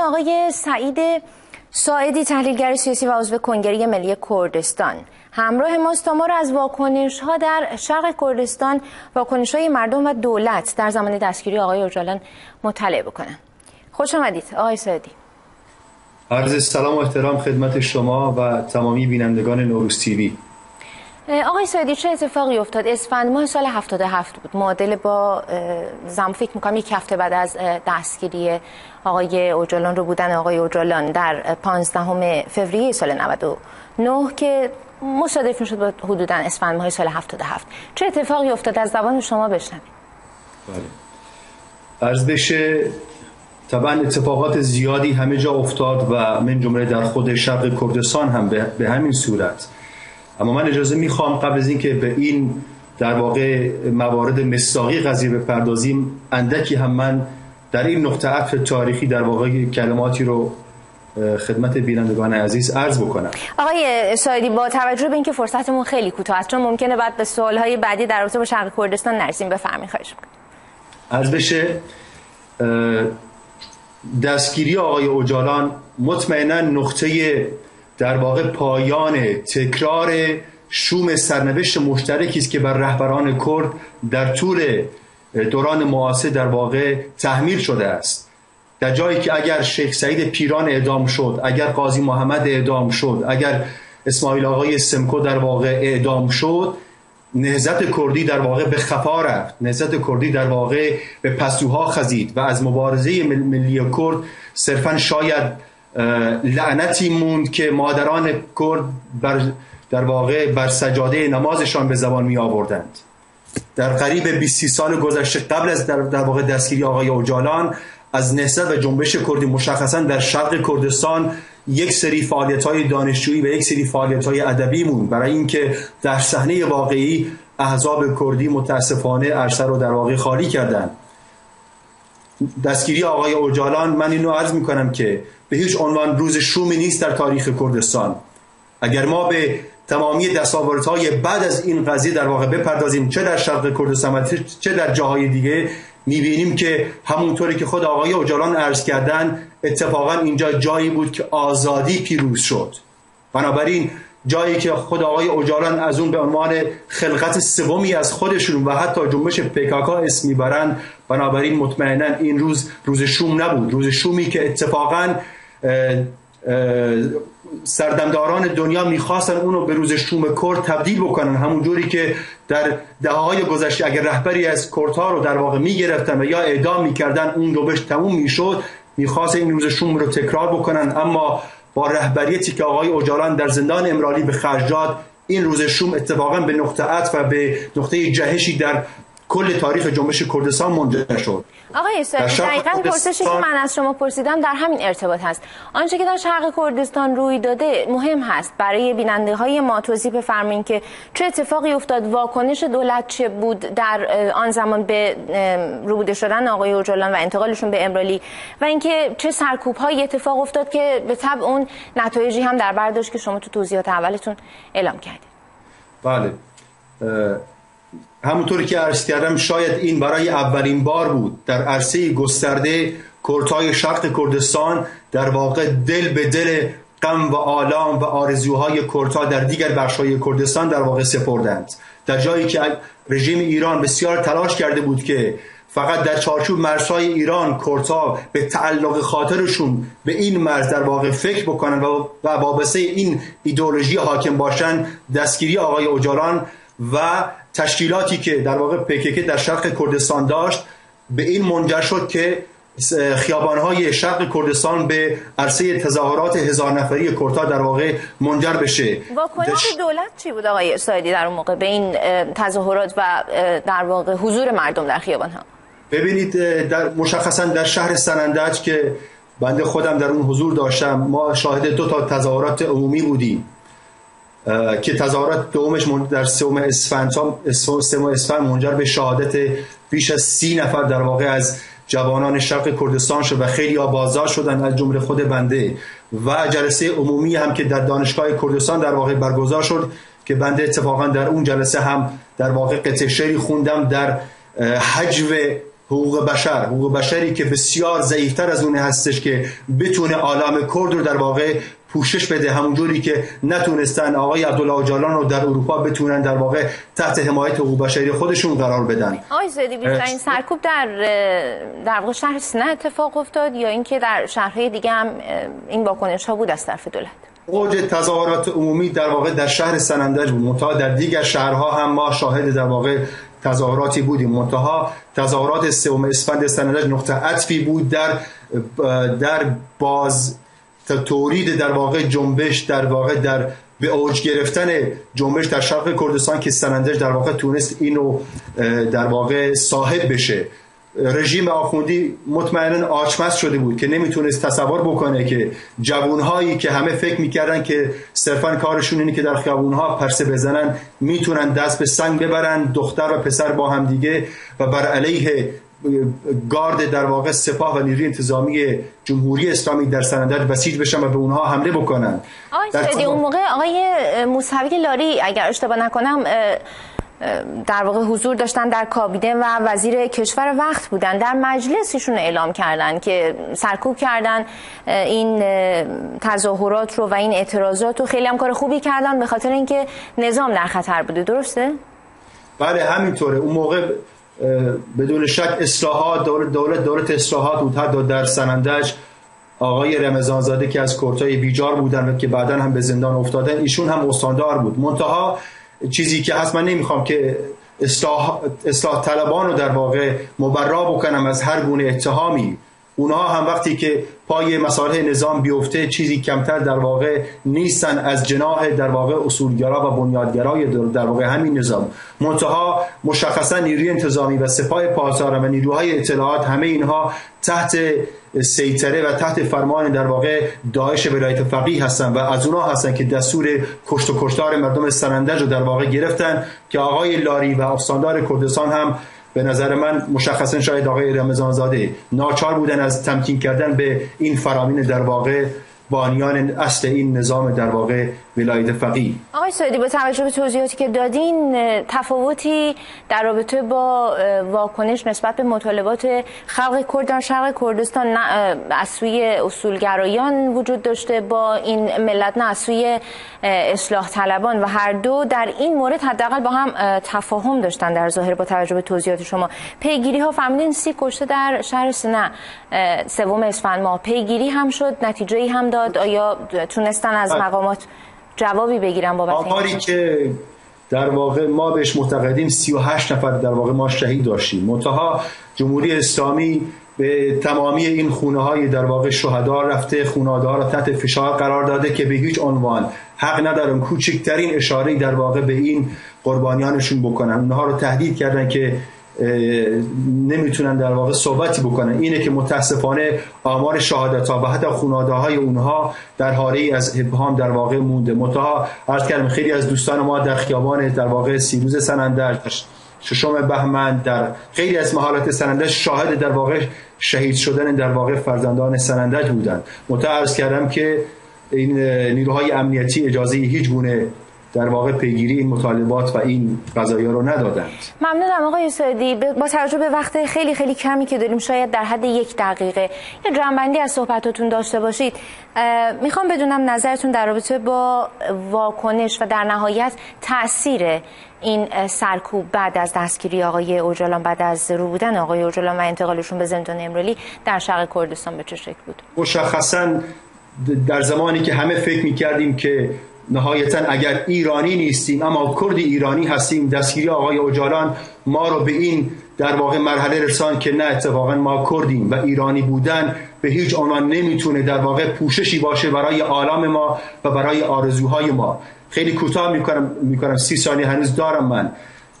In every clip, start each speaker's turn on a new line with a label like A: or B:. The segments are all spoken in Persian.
A: آقای سعید ساعدی، تحلیلگر سیاسی و عضو کنگره ملی کردستان، همراه ماست تا ما را از واکنش‌ها در شرق کردستان، واکنش‌های مردم و دولت در زمان دستگیری آقای اوجالان مطلع بکنم. خوش آمدید آقای ساعدی.
B: عرض سلام و احترام خدمت شما و تمامی بینندگان نوروز تیوی.
A: آقای ساعدی، چه اتفاقی افتاد؟ اسفند ماه سال 77 بود، معادل با فکر می‌کنم یک هفته بعد از دستگیری آقای اوجالان رو بودن آقای اوجالان در 15 فوریه سال 99 که مصادف میشد با حدوداً اسفند ماه سال 77. چه اتفاقی افتاد؟ از زبان شما بشنویم.
B: بله. عرض بشه طبعا اتفاقات زیادی همه جا افتاد و من جمله در خود شرق کردستان هم به همین صورت. اما من اجازه میخوام قبل از اینکه به این در واقع موارد مصداقی قضیه بپردازیم، اندکی هم من در این نقطه عطف تاریخی در واقع کلماتی رو خدمت بینندگان عزیز عرض بکنم.
A: آقای ساعدی، با توجه به اینکه فرصتمون خیلی کوتاه است، چون ممکنه بعد به سوالهای بعدی در رابطه با شرق کردستان نرسیم، بفرمایید. خواهش می‌کنم.
B: عرض بشه دستگیری آقای اوجالان مطمئنا نقطه در واقع پایان تکرار شوم سرنوشت مشترکی است که بر رهبران کرد در طول دوران معاصر در واقع تحمیل شده است. در جایی که اگر شیخ سعید پیران اعدام شد، اگر قاضی محمد اعدام شد، اگر اسماعیل آقای سمکو در واقع اعدام شد، نهضت کردی در واقع به خفا رفت، نهضت کردی در واقع به پستوها خزید و از مبارزه ملی کرد صرفاً شاید لعنتی موند که مادران کرد در واقع بر سجاده نمازشان به زبان می آوردند. در قریب 20 سال گذشته قبل از در واقع دستگیری آقای اوجالان، از نهضت و جنبش کردی مشخصا در شرق کردستان یک سری فعالیت‌های دانشجویی و یک سری فعالیت‌های ادبی موند، برای اینکه در صحنه واقعی احزاب کردی متاسفانه عرصه رو در واقع خالی کردند. دستگیری آقای اوجالان، من اینو عرض میکنم که به هیچ عنوان روز شومی نیست در تاریخ کردستان. اگر ما به تمامی دستاوردهای بعد از این قضیه در واقع بپردازیم، چه در شرق کردستان و چه در جاهای دیگه، میبینیم که همونطوری که خود آقای اوجالان عرض کردن، اتفاقا اینجا جایی بود که آزادی پیروز شد. بنابراین جایی که خود آقای اوجالان از اون به عنوان خلقت سومی از خودشون و حتی جنبش PKK اسم میبرند، بنابراین مطمئنا این روز شوم نبود. روز شومی که اتفاقا سردمداران دنیا میخواستن اونو به روز شوم کرد تبدیل بکنن، همون جوری که در دهه‌های گذشته اگر رهبری از کردها رو در واقع میگرفتن و یا اعدام میکردن، اون جنبش تموم میشد. میخواست این روز شوم رو تکرار بکنن، اما با رهبریتی که آقای اوجالان در زندان امرالی به خرج داد، این روز شوم اتفاقا به نقطه عطف و به نقطه جهشی در کل تاریخ جنبش کردستان منجر شد.
A: آقای ساعدی، دقیقاً پرسشی که من از شما پرسیدم در همین ارتباط هست. آنچه که در شرق کردستان روی داده مهم هست برای بیننده‌های ما توضیح بفرمایید که چه اتفاقی افتاد، واکنش دولت چه بود در آن زمان به روبوده شدن آقای اوجالان و انتقالشون به امرالی، و اینکه چه سرکوب‌هایی اتفاق افتاد که به طبع اون نتایجی هم در بر داشت که شما تو توضیحات اولتون اعلام کردید.
B: بله، همونطوری که عرض کردم، شاید این برای اولین بار بود در عرصه گسترده کردهای شرق کردستان در واقع دل به دل غم و آلام و آرزوهای کردها در دیگر بخش‌های کردستان در واقع سپردند. در جایی که رژیم ایران بسیار تلاش کرده بود که فقط در چارچوب مرزهای ایران کردها به تعلق خاطرشون به این مرز در واقع فکر بکنن و وابسته این ایدئولوژی حاکم باشن، دستگیری آقای اوجالان و تشکیلاتی که در واقع PKK در شرق کردستان داشت به این منجر شد که خیابان‌های شرق کردستان به عرصه تظاهرات 1000 نفری کردها در واقع منجر بشه.
A: واکنش دولت چی بود آقای ساعدی در اون موقع به این تظاهرات و در واقع حضور مردم در خیابان‌ها؟
B: ببینید، مشخصا در شهر سنندج که بنده خودم در اون حضور داشتم، ما شاهد 2 تا تظاهرات عمومی بودیم که تظاهرات دومش در 3 اسفند منجر به شهادت بیش از 30 نفر در واقع از جوانان شرق کردستان شد و خیلی ها بازداشت شدن از جمله خود بنده، و جلسه عمومی هم که در دانشگاه کردستان در واقع برگزار شد که بنده اتفاقا در اون جلسه هم در واقع قطعه شعری خوندم در حجو حقوق بشری که بسیار ضعیفتر از اون هستش که بتونه عالم کرد رو در واقع پوشش بده، همونجوری که نتونستن آقای عبدالله اوجالان رو در اروپا بتونن در واقع تحت حمایت حقوق بشری خودشون قرار بدن.
A: آقای سعیدی، بیشترین سرکوب در واقع شهر سینه اتفاق افتاد یا اینکه در شهرهای دیگه هم این واکنش ها بود از طرف دولت؟
B: اوج تظاهرات عمومی در واقع در شهر سنندج بود، منتها در دیگر شهرها هم ما شاهد در واقع تظاهراتی بودیم. منتها تظاهرات 3 اسفند سنندج نقطه عطفی بود در باز تولید در واقع جنبش، در واقع در به اوج گرفتن جنبش در شرق کردستان که سنندج در واقع تونست اینو در واقع صاحب بشه. رژیم آخوندی مطمئنا آچمز شده بود که نمیتونست تصور بکنه که جوانهایی که همه فکر میکردن که صرفا کارشون اینه که در خیابونها پرسه بزنن میتونن دست به سنگ ببرن، دختر و پسر با هم دیگه و بر علیه گارد در واقع سپاه و نیروی انتظامی جمهوری اسلامی در سنندج بسیج بشن و به اونها حمله بکنن.
A: اون موقع آقای موسوی لاری اگر اشتباه نکنم در واقع حضور داشتن در کابینه و وزیر کشور وقت بودن، در مجلسشون اعلام کردن که سرکوب کردن این تظاهرات رو و این اعتراضات رو. خیلی هم کار خوبی کردن به خاطر اینکه نظام در خطر بوده. درسته؟
B: بله همینطوره. اون موقع بدون شک اصلاحات دولت اصلاحات بود. حتی در سنندج آقای رمضانزاده که از کردهای بیجار بودن و که بعداً هم به زندان افتادن، ایشون هم استاندار بود. منتها چیزی که اصلا نمیخوام که اصلاح طلبان رو در واقع مبرا بکنم از هر گونه اتهامی، اونها هم وقتی که پای مصالح نظام بیفته چیزی کمتر در واقع نیستن از جناح در واقع اصولگرا و بنیادگرای در واقع همین نظام. منتها مشخصا نیروی انتظامی و سپاه پاسداران و نیروهای اطلاعات همه اینها تحت سیطره و تحت فرمان در واقع داعش ولایت فقیه هستن و از اونها هستن که دستور کشت و کشتار مردم سنندج رو در واقع گرفتن که آقای لاری و استاندار کردستان هم به نظر من مشخصا شاید آقای رمضانزاده ناچار بودن از تمکین کردن به این فرامین در واقع بانیان اصل این نظام در واقع ولایت فقیه.
A: آقای سعیدی، با توجه به توضیحاتی که دادین، تفاوتی در رابطه با واکنش نسبت به مطالبات خلق کرد در شرق کردستان نه از سوی اصولگرایان وجود داشته با این ملت، نه از سوی اصلاح طلبان و هر دو در این مورد حداقل با هم تفاهم داشتن در ظاهر با توجه به توضیحات شما؟ پیگیری ها فرمودین 30 کشته در شهر سینه 3 اسفند ماه پیگیری هم شد، نتیجه‌ای هم داد؟ آیا تونستن از مقامات جوابی بگیرن بابت این؟
B: آماری که در واقع ما بهش معتقدیم 38 نفر در واقع ما شهید داشتیم. منتها جمهوری اسلامی به تمامی این خونه‌های در واقع شهدا رفته، خانواده‌ها را تحت فشار قرار داده که به هیچ عنوان حق ندارن کوچکترین اشاره‌ای در واقع به این قربانیانشون بکنن. اونها رو تهدید کردن که نمیتونن در واقع صحبتی بکنن. اینه که متاسفانه آمار شهادت‌ها و حتی خانواده‌های اونها در حاله از ابهام در واقع مونده. منتها عرض کردم خیلی از دوستان ما در خیابان در واقع سیروز سنندج، 6 بهمن، در خیلی از محلات سنندج شاهد در واقع شهید شدن در واقع فرزندان سنندج بودند. منتها عرض کردم که این نیروهای امنیتی اجازه هیچ گونه در واقع پیگیری این مطالبات و این قضایا رو ندادند.
A: ممنونم آقای سعیدی. با توجه به وقت خیلی خیلی کمی که داریم، شاید در حد 1 دقیقه یه جنبندی از صحبتاتون داشته باشید. میخوام بدونم نظرتون در رابطه با واکنش و در نهایت تأثیر این سرکوب بعد از دستگیری آقای اوجالان، بعد از رو بودن آقای اوجالان و انتقالشون به زندان امرالی در شرق کردستان به چه شکل بود؟
B: مشخصاً در زمانی که همه فکر می‌کردیم که نهایتاً اگر ایرانی نیستیم اما کرد ایرانی هستیم، دستگیری آقای اوجالان ما رو به این در واقع مرحله رساند که نه، اتفاقا ما کردیم و ایرانی بودن به هیچ عنوان نمیتونه در واقع پوششی باشه برای عالم ما و برای آرزوهای ما. خیلی کوتاه میکنم 30 ثانیه هنوز دارم. من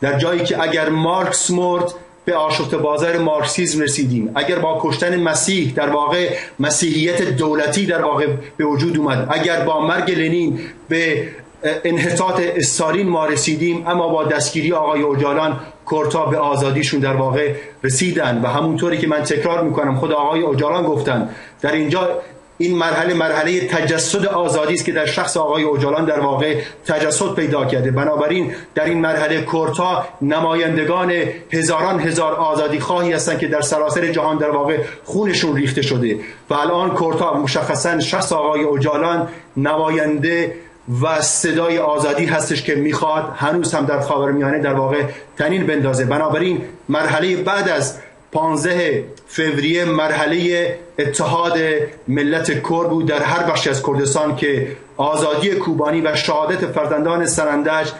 B: در جایی که اگر مارکس مرد به آشفته بازار مارکسیسم رسیدیم، اگر با کشتن مسیح در واقع مسیحیت دولتی در واقع به وجود اومد، اگر با مرگ لنین به انحطاط استالین ما رسیدیم، اما با دستگیری آقای اوجالان کردها به آزادیشون در واقع رسیدن و همونطوری که من تکرار میکنم خود آقای اوجالان گفتن در اینجا این مرحله تجسد آزادی است که در شخص آقای اوجالان در واقع تجسد پیدا کرده. بنابراین در این مرحله کردها نمایندگان هزاران هزار آزادی خواهی هستند که در سراسر جهان در واقع خونشون ریخته شده و الان کردها مشخصا شخص آقای اوجالان نماینده و صدای آزادی هستش که میخواد هنوز هم در خاورمیانه در واقع تنین بندازه. بنابراین مرحله بعد از 15 فوریه مرحله اتحاد ملت کرد بود در هر بخشی از کردستان که آزادی کوبانی و شهادت فرزندان سرندج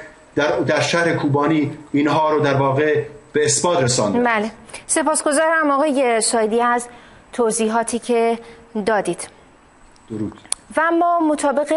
B: در شهر کوبانی اینها رو در واقع به اثبات رسانده.
A: بله، سپاسگزارم آقای شایدی از توضیحاتی که دادید.
B: درود.
A: و ما مطابق